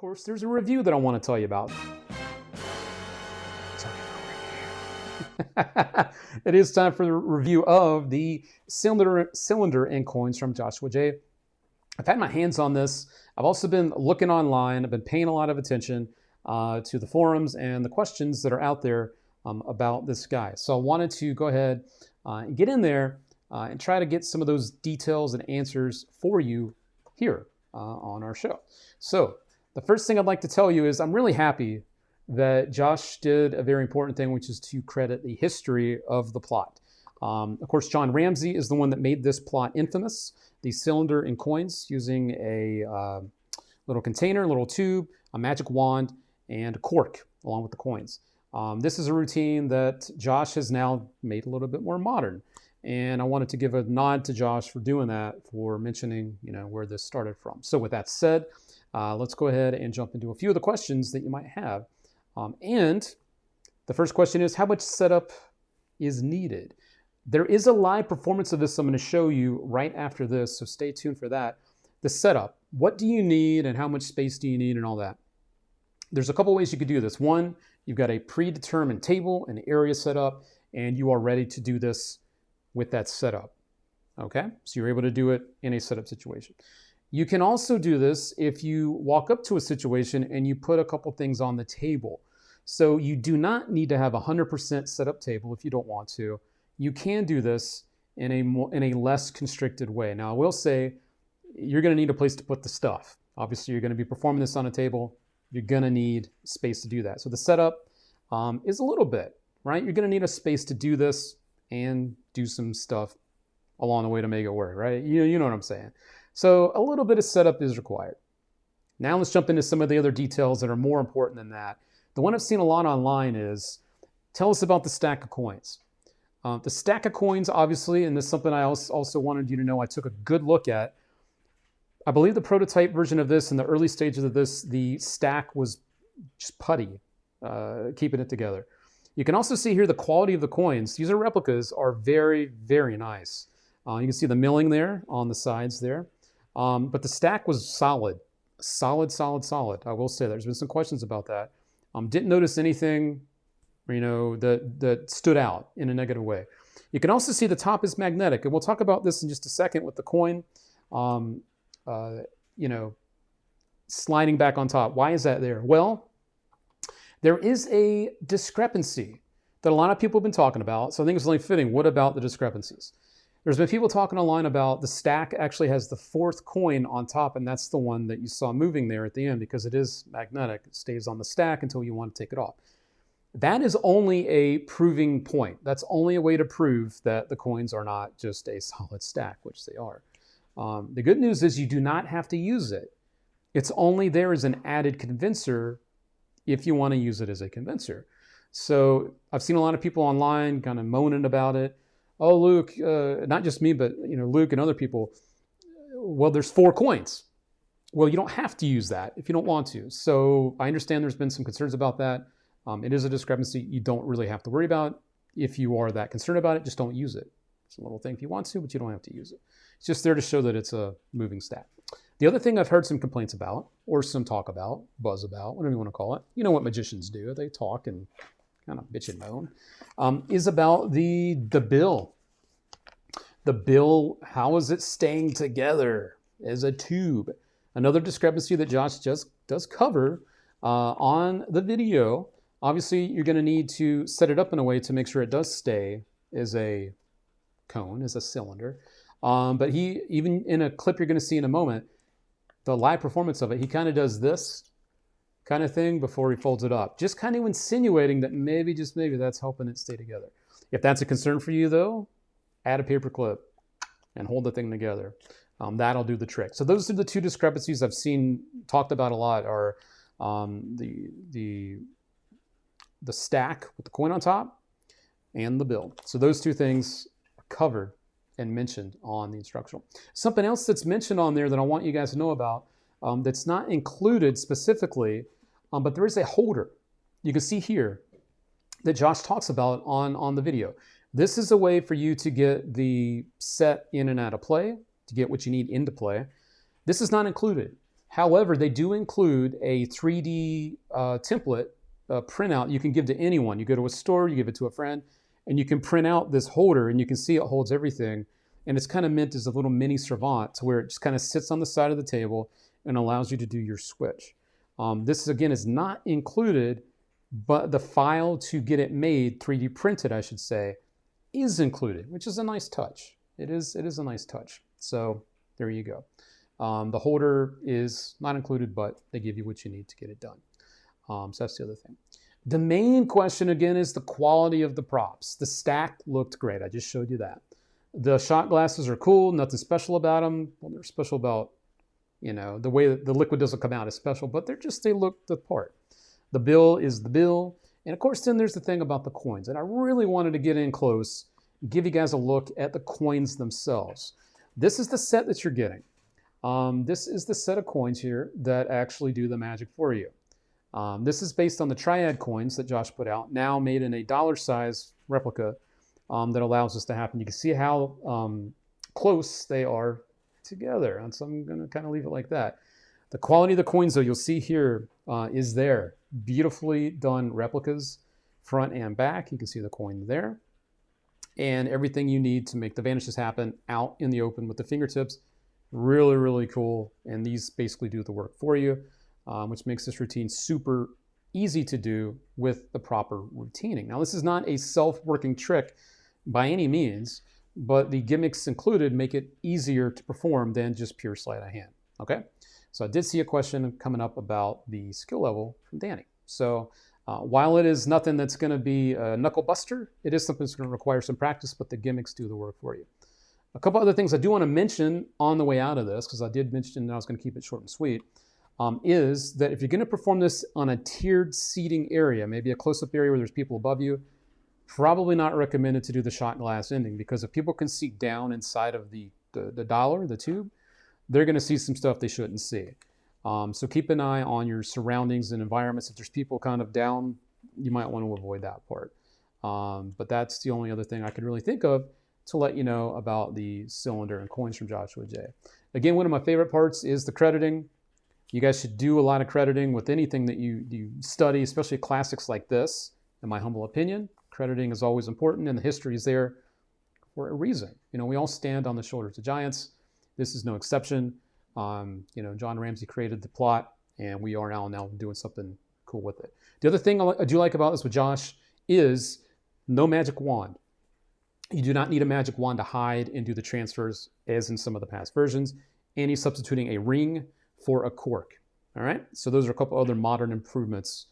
course, there's a review that I want to tell you about. It is time for the review of the cylinder and coins from Joshua J. I've had my hands on this. I've also been looking online. I've been paying a lot of attention to the forums and the questions that are out there about this guy. So I wanted to go ahead and get in there and try to get some of those details and answers for you here on our show. So the first thing I'd like to tell you is I'm really happy that Josh did a very important thing, which is to credit the history of the plot. Of course, John Ramsey is the one that made this plot infamous, the cylinder and coins, using a little container, little tube, a magic wand, and a cork, along with the coins. This is a routine that Josh has now made a little bit more modern. And I wanted to give a nod to Josh for doing that, for mentioning, where this started from. So with that said, let's go ahead and jump into a few of the questions that you might have. And the first question is, how much setup is needed? There is a live performance of this I'm going to show you right after this, so stay tuned for that. The setup, what do you need and how much space do you need and all that? There's a couple ways you could do this. One, you've got a predetermined table and area set up, and you are ready to do this with that setup. Okay, so you're able to do it in a setup situation. You can also do this if you walk up to a situation and you put a couple things on the table. So you do not need to have a 100% setup table if you don't want to. You can do this in a less constricted way. Now, I will say you're going to need a place to put the stuff. Obviously, you're going to be performing this on a table. You're going to need space to do that. So the setup is a little bit, right? You're going to need a space to do this and do some stuff along the way to make it work, right? You know what I'm saying. So a little bit of setup is required. Now let's jump into some of the other details that are more important than that. The one I've seen a lot online is, tell us about the stack of coins. The stack of coins, obviously, and this is something I also wanted you to know I took a good look at. I believe the prototype version of this, in the early stages of this, the stack was just putty, keeping it together. You can also see here the quality of the coins. These are replicas, are very, very nice. You can see the milling there on the sides there. But the stack was solid. Solid. I will say there's been some questions about that. Didn't notice anything, that stood out in a negative way. You can also see the top is magnetic, and we'll talk about this in just a second with the coin, sliding back on top. Why is that there? Well, there is a discrepancy that a lot of people have been talking about, so I think it's only fitting. What about the discrepancies? There's been people talking online about the stack actually has the fourth coin on top, and that's the one that you saw moving there at the end because it is magnetic. It stays on the stack until you want to take it off. That is only a proving point. That's only a way to prove that the coins are not just a solid stack, which they are. The good news is you do not have to use it. It's only there as an added convincer if you want to use it as a convincer. So I've seen a lot of people online kind of moaning about it. Oh, Luke, not just me, but Luke and other people, well, there's 4 coins. Well, you don't have to use that if you don't want to. So I understand there's been some concerns about that. It is a discrepancy you don't really have to worry about. If you are that concerned about it, just don't use it. It's a little thing if you want to, but you don't have to use it. It's just there to show that it's a moving stack. The other thing I've heard some complaints about, or some talk about, buzz about, whatever you want to call it, you know what magicians do. They talk and kind of bitch and moan, is about the bill. The bill, how is it staying together as a tube? Another discrepancy that Josh just does cover on the video. Obviously, you're going to need to set it up in a way to make sure it does stay as a cone, as a cylinder. But he, even in a clip you're going to see in a moment, the live performance of it, he kind of does this kind of thing before he folds it up. Just kind of insinuating that maybe, just maybe, that's helping it stay together. If that's a concern for you, though, add a paper clip and hold the thing together. That'll do the trick. So those are the 2 discrepancies I've seen talked about a lot are the stack with the coin on top and the bill. So those 2 things are covered and mentioned on the instructional. Something else that's mentioned on there that I want you guys to know about that's not included specifically, but there is a holder. You can see here that Josh talks about on the video. This is a way for you to get the set in and out of play, to get what you need into play. This is not included. However, they do include a 3D template printout you can give to anyone. You go to a store, you give it to a friend, and you can print out this holder, and you can see it holds everything. And it's kind of meant as a little mini servant to where it just kind of sits on the side of the table and allows you to do your switch. This, again, is not included, but the file to get it made, 3D printed, I should say, is included, which is a nice touch. It is a nice touch. So there you go. The holder is not included, but they give you what you need to get it done. So that's the other thing. The main question, again, is the quality of the props. The stack looked great. I just showed you that. The shot glasses are cool. Nothing special about them. Well, they're special about, the way that the liquid doesn't come out is special, but they look the part. The bill is the bill. And of course, then there's the thing about the coins. And I really wanted to get in close, give you guys a look at the coins themselves. This is the set that you're getting. This is the set of coins here that actually do the magic for you. This is based on the Triad coins that Josh put out, now made in a dollar size replica that allows this to happen. You can see how close they are together. And so I'm going to kind of leave it like that. The quality of the coins, though, you'll see here is there. Beautifully done replicas, front and back. You can see the coin there. And everything you need to make the vanishes happen out in the open with the fingertips. Really, really cool. And these basically do the work for you, which makes this routine super easy to do with the proper routining. Now, this is not a self-working trick by any means, but the gimmicks included make it easier to perform than just pure sleight of hand. Okay? So I did see a question coming up about the skill level from Danny. So while it is nothing that's going to be a knuckle buster, it is something that's going to require some practice, but the gimmicks do the work for you. A couple other things I do want to mention on the way out of this, because I did mention that I was going to keep it short and sweet, is that if you're going to perform this on a tiered seating area, maybe a close-up area where there's people above you, probably not recommended to do the shot glass ending, because if people can see down inside of the dollar, the tube, they're going to see some stuff they shouldn't see. So keep an eye on your surroundings and environments. If there's people kind of down, you might want to avoid that part. But that's the only other thing I could really think of to let you know about the cylinder and coins from Joshua J. Again, one of my favorite parts is the crediting. You guys should do a lot of crediting with anything that you study, especially classics like this, in my humble opinion. Crediting is always important, and the history is there for a reason. We all stand on the shoulders of giants. This is no exception. John Ramsey created the plot, and we are now doing something cool with it. The other thing I do like about this with Josh is no magic wand. You do not need a magic wand to hide and do the transfers as in some of the past versions. And he's substituting a ring for a cork. All right, so those are a couple other modern improvements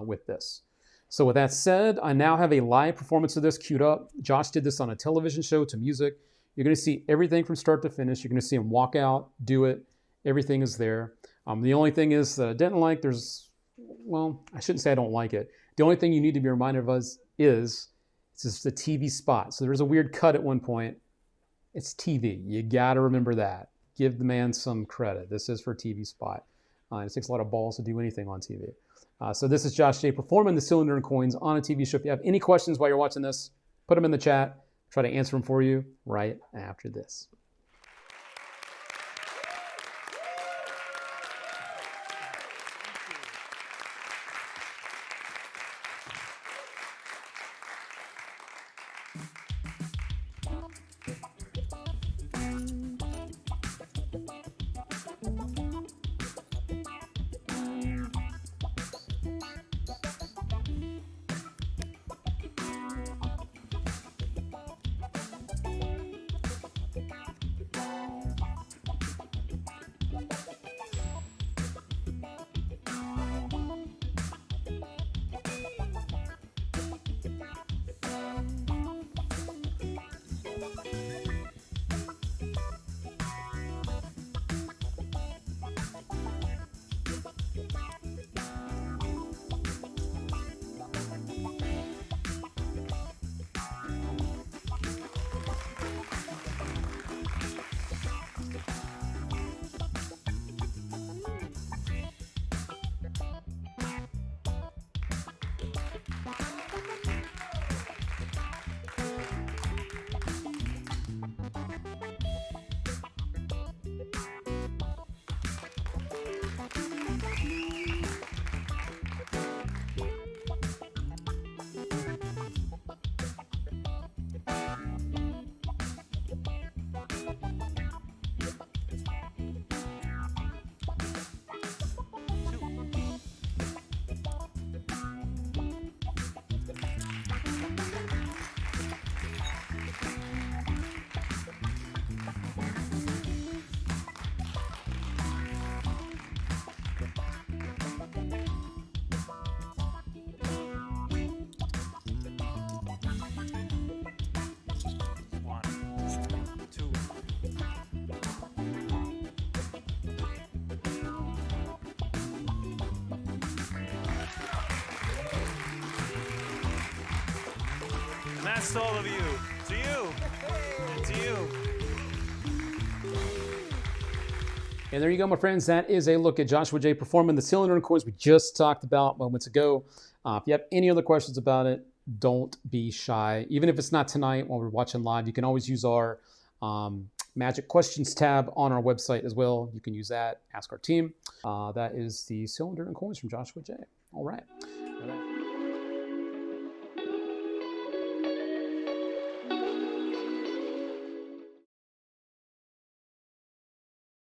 with this. So with that said, I now have a live performance of this queued up. Josh did this on a television show to music. You're going to see everything from start to finish. You're going to see him walk out, do it. Everything is there. The only thing is that I didn't like, I shouldn't say I don't like it. The only thing you need to be reminded of is it's just a TV spot. So there's a weird cut at one point. It's TV. You got to remember that. Give the man some credit. This is for a TV spot. It takes a lot of balls to do anything on TV. So this is Josh J performing the cylinder and coins on a TV show. If you have any questions while you're watching this, put them in the chat. Try to answer them for you right after this. Congrats to all of you. To you. And to you. And there you go, my friends. That is a look at Joshua J performing the cylinder and coins we just talked about moments ago. If you have any other questions about it, don't be shy. Even if it's not tonight while we're watching live, you can always use our Magic Questions tab on our website as well. You can use that, ask our team. That is the cylinder and coins from Joshua J. All right.